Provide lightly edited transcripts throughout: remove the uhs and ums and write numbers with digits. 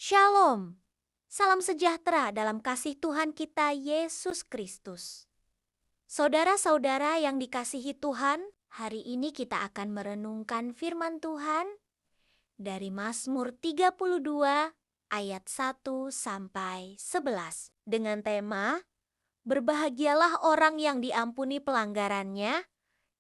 Shalom, salam sejahtera dalam kasih Tuhan kita Yesus Kristus. Saudara-saudara yang dikasihi Tuhan, hari ini kita akan merenungkan firman Tuhan dari Mazmur 32 ayat 1 sampai 11 dengan tema Berbahagialah orang yang diampuni pelanggarannya,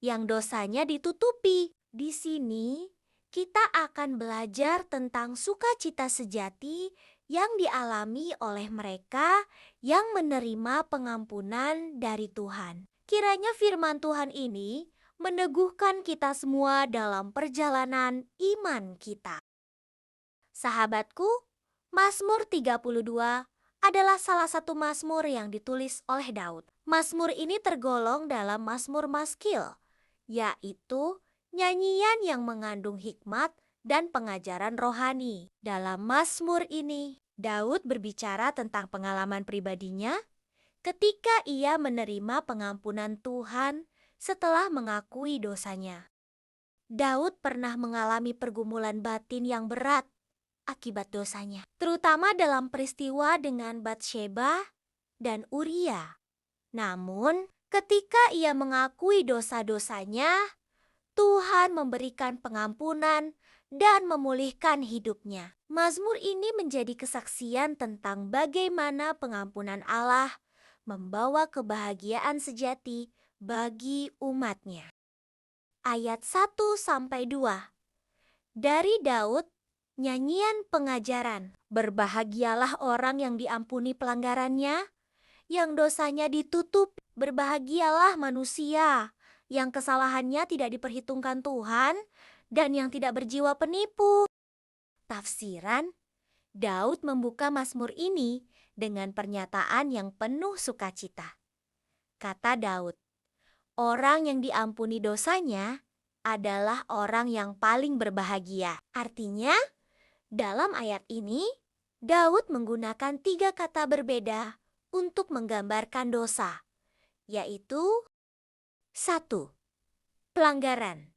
yang dosanya ditutupi. Di sini kita akan belajar tentang sukacita sejati yang dialami oleh mereka yang menerima pengampunan dari Tuhan. Kiranya firman Tuhan ini meneguhkan kita semua dalam perjalanan iman kita. Sahabatku, Mazmur 32 adalah salah satu mazmur yang ditulis oleh Daud. Mazmur ini tergolong dalam mazmur maskil, yaitu nyanyian yang mengandung hikmat dan pengajaran rohani. Dalam mazmur ini, Daud berbicara tentang pengalaman pribadinya ketika ia menerima pengampunan Tuhan setelah mengakui dosanya. Daud pernah mengalami pergumulan batin yang berat akibat dosanya, terutama dalam peristiwa dengan Batsheba dan Uria. Namun, ketika ia mengakui dosa-dosanya, Tuhan memberikan pengampunan dan memulihkan hidupnya. Mazmur ini menjadi kesaksian tentang bagaimana pengampunan Allah membawa kebahagiaan sejati bagi umatnya. Ayat 1-2 dari Daud, nyanyian pengajaran. Berbahagialah orang yang diampuni pelanggarannya, yang dosanya ditutup. Berbahagialah manusia yang kesalahannya tidak diperhitungkan Tuhan dan yang tidak berjiwa penipu. Tafsiran, Daud membuka mazmur ini dengan pernyataan yang penuh sukacita. Kata Daud, orang yang diampuni dosanya adalah orang yang paling berbahagia. Artinya, dalam ayat ini, Daud menggunakan 3 kata berbeda untuk menggambarkan dosa, yaitu 1. Pelanggaran.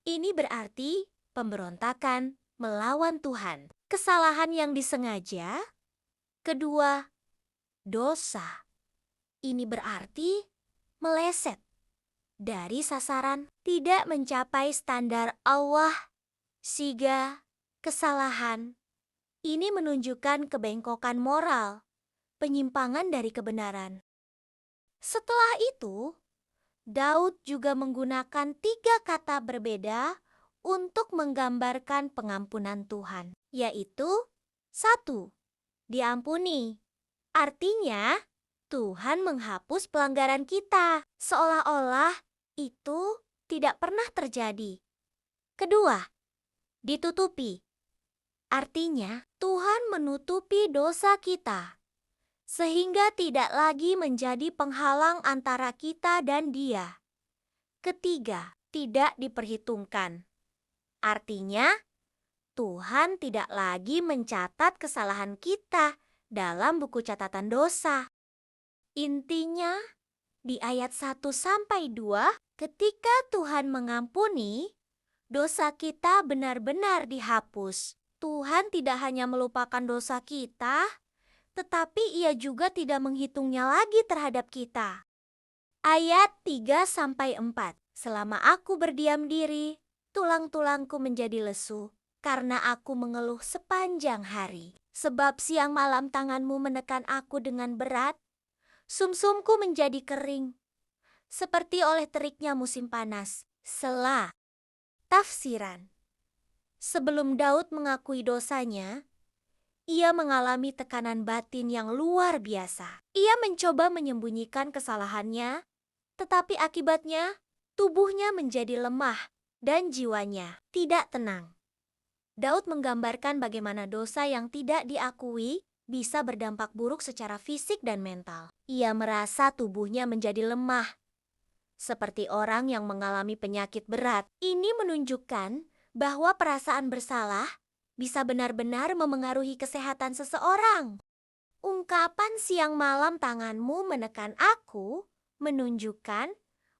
Ini berarti pemberontakan melawan Tuhan, kesalahan yang disengaja. 2. Dosa. Ini berarti meleset dari sasaran, tidak mencapai standar Allah. 3. Kesalahan. Ini menunjukkan kebengkokan moral, penyimpangan dari kebenaran. Setelah itu, Daud juga menggunakan 3 kata berbeda untuk menggambarkan pengampunan Tuhan, yaitu 1. Diampuni. Artinya, Tuhan menghapus pelanggaran kita, seolah-olah itu tidak pernah terjadi. 2. Ditutupi. Artinya, Tuhan menutupi dosa kita, sehingga tidak lagi menjadi penghalang antara kita dan Dia. 3. Tidak diperhitungkan. Artinya, Tuhan tidak lagi mencatat kesalahan kita dalam buku catatan dosa. Intinya, di ayat 1-2, ketika Tuhan mengampuni, dosa kita benar-benar dihapus. Tuhan tidak hanya melupakan dosa kita, tetapi Ia juga tidak menghitungnya lagi terhadap kita. Ayat 3-4. Selama aku berdiam diri, tulang-tulangku menjadi lesu, karena aku mengeluh sepanjang hari. Sebab siang malam tanganmu menekan aku dengan berat, sumsumku menjadi kering, seperti oleh teriknya musim panas. Selah. Tafsiran. Sebelum Daud mengakui dosanya, ia mengalami tekanan batin yang luar biasa. Ia mencoba menyembunyikan kesalahannya, tetapi akibatnya tubuhnya menjadi lemah dan jiwanya tidak tenang. Daud menggambarkan bagaimana dosa yang tidak diakui bisa berdampak buruk secara fisik dan mental. Ia merasa tubuhnya menjadi lemah, seperti orang yang mengalami penyakit berat. Ini menunjukkan bahwa perasaan bersalah bisa benar-benar memengaruhi kesehatan seseorang. Ungkapan siang malam tanganmu menekan aku menunjukkan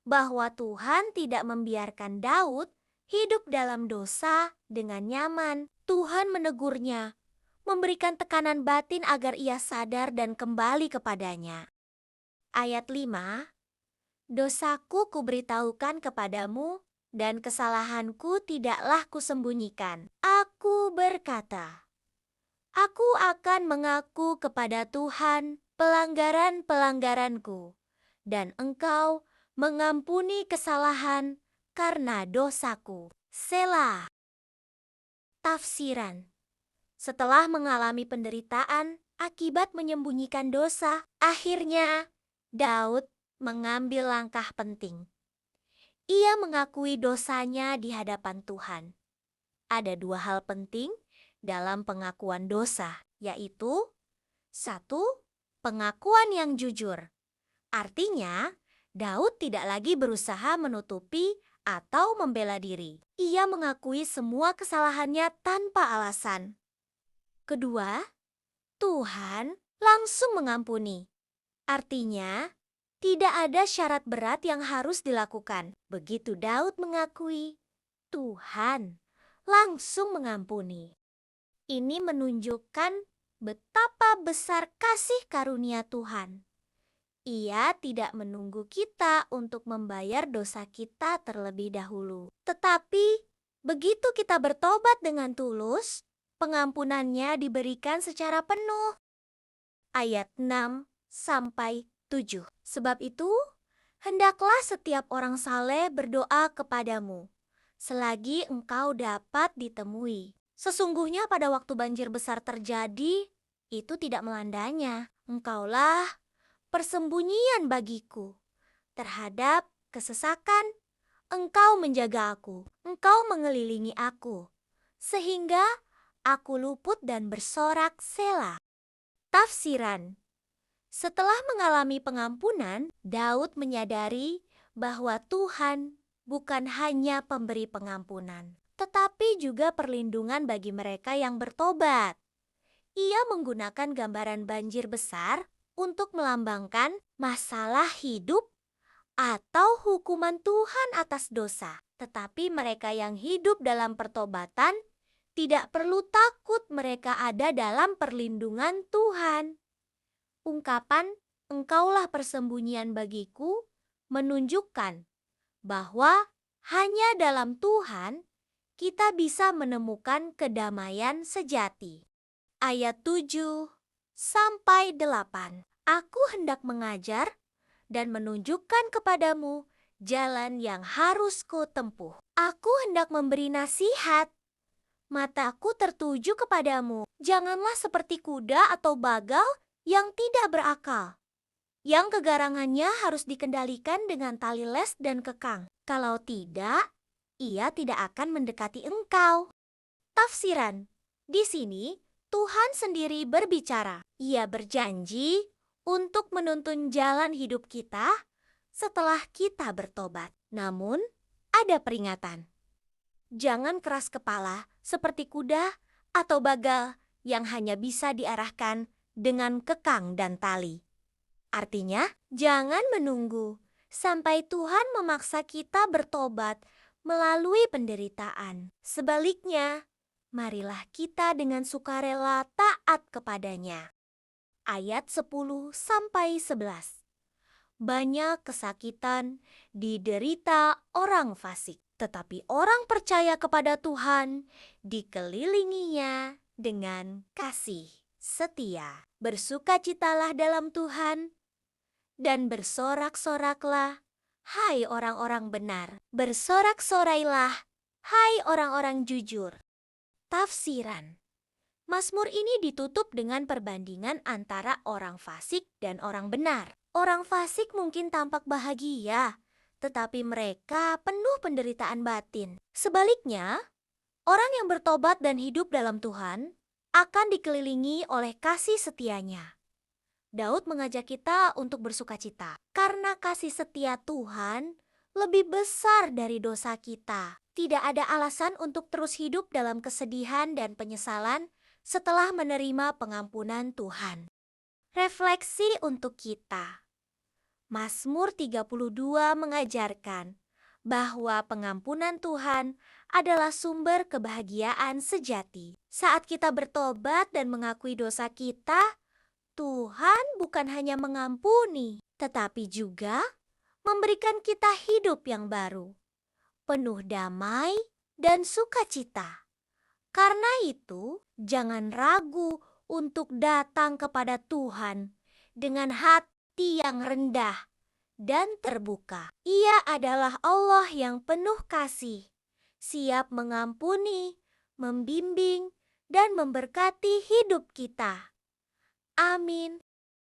bahwa Tuhan tidak membiarkan Daud hidup dalam dosa dengan nyaman. Tuhan menegurnya, memberikan tekanan batin agar ia sadar dan kembali kepadanya. Ayat 5, dosaku kuberitahukan kepadamu, dan kesalahanku tidaklah kusembunyikan. Aku berkata, aku akan mengaku kepada Tuhan pelanggaran-pelanggaranku, dan Engkau mengampuni kesalahan karena dosaku. Selah. Tafsiran. Setelah mengalami penderitaan akibat menyembunyikan dosa, akhirnya Daud mengambil langkah penting. Ia mengakui dosanya di hadapan Tuhan. Ada dua hal penting dalam pengakuan dosa, yaitu: 1. Pengakuan yang jujur. Artinya, Daud tidak lagi berusaha menutupi atau membela diri. Ia mengakui semua kesalahannya tanpa alasan. Kedua, Tuhan langsung mengampuni. Artinya, tidak ada syarat berat yang harus dilakukan. Begitu Daud mengakui, Tuhan langsung mengampuni. Ini menunjukkan betapa besar kasih karunia Tuhan. Ia tidak menunggu kita untuk membayar dosa kita terlebih dahulu. Tetapi, begitu kita bertobat dengan tulus, pengampunannya diberikan secara penuh. Ayat 6 sampai 7. Sebab itu, hendaklah setiap orang saleh berdoa kepadamu, selagi engkau dapat ditemui. Sesungguhnya pada waktu banjir besar terjadi, itu tidak melandanya. Engkaulah persembunyian bagiku. Terhadap kesesakan, engkau menjaga aku. Engkau mengelilingi aku, sehingga aku luput dan bersorak. Selah. Tafsiran. Setelah mengalami pengampunan, Daud menyadari bahwa Tuhan bukan hanya pemberi pengampunan, tetapi juga perlindungan bagi mereka yang bertobat. Ia menggunakan gambaran banjir besar untuk melambangkan masalah hidup atau hukuman Tuhan atas dosa. Tetapi mereka yang hidup dalam pertobatan tidak perlu takut, mereka ada dalam perlindungan Tuhan. Ungkapan "engkaulah persembunyian bagiku" menunjukkan bahwa hanya dalam Tuhan kita bisa menemukan kedamaian sejati. Ayat 7 sampai 8. Aku hendak mengajar dan menunjukkan kepadamu jalan yang harus kau tempuh. Aku hendak memberi nasihat. Mataku tertuju kepadamu. Janganlah seperti kuda atau bagal yang tidak berakal, yang kegarangannya harus dikendalikan dengan tali les dan kekang. Kalau tidak, ia tidak akan mendekati engkau. Tafsiran. Di sini, Tuhan sendiri berbicara. Ia berjanji untuk menuntun jalan hidup kita setelah kita bertobat. Namun, ada peringatan. Jangan keras kepala seperti kuda atau bagal yang hanya bisa diarahkan dengan kekang dan tali. Artinya, jangan menunggu sampai Tuhan memaksa kita bertobat melalui penderitaan. Sebaliknya, marilah kita dengan sukarela taat kepadanya. Ayat 10 sampai 11. Banyak kesakitan diderita orang fasik, tetapi orang percaya kepada Tuhan dikelilinginya dengan kasih setia. Bersukacitalah dalam Tuhan dan bersorak-soraklah, hai orang-orang benar. Bersorak-sorailah, hai orang-orang jujur. Tafsiran. Mazmur ini ditutup dengan perbandingan antara orang fasik dan orang benar. Orang fasik mungkin tampak bahagia, tetapi mereka penuh penderitaan batin. Sebaliknya, orang yang bertobat dan hidup dalam Tuhan akan dikelilingi oleh kasih setianya. Daud mengajak kita untuk bersukacita karena kasih setia Tuhan lebih besar dari dosa kita. Tidak ada alasan untuk terus hidup dalam kesedihan dan penyesalan setelah menerima pengampunan Tuhan. Refleksi untuk kita. Mazmur 32 mengajarkan bahwa pengampunan Tuhan adalah sumber kebahagiaan sejati. Saat kita bertobat dan mengakui dosa kita, Tuhan bukan hanya mengampuni, tetapi juga memberikan kita hidup yang baru, penuh damai dan sukacita. Karena itu, jangan ragu untuk datang kepada Tuhan dengan hati yang rendah dan terbuka. Ia adalah Allah yang penuh kasih, siap mengampuni, membimbing, dan memberkati hidup kita. Amin.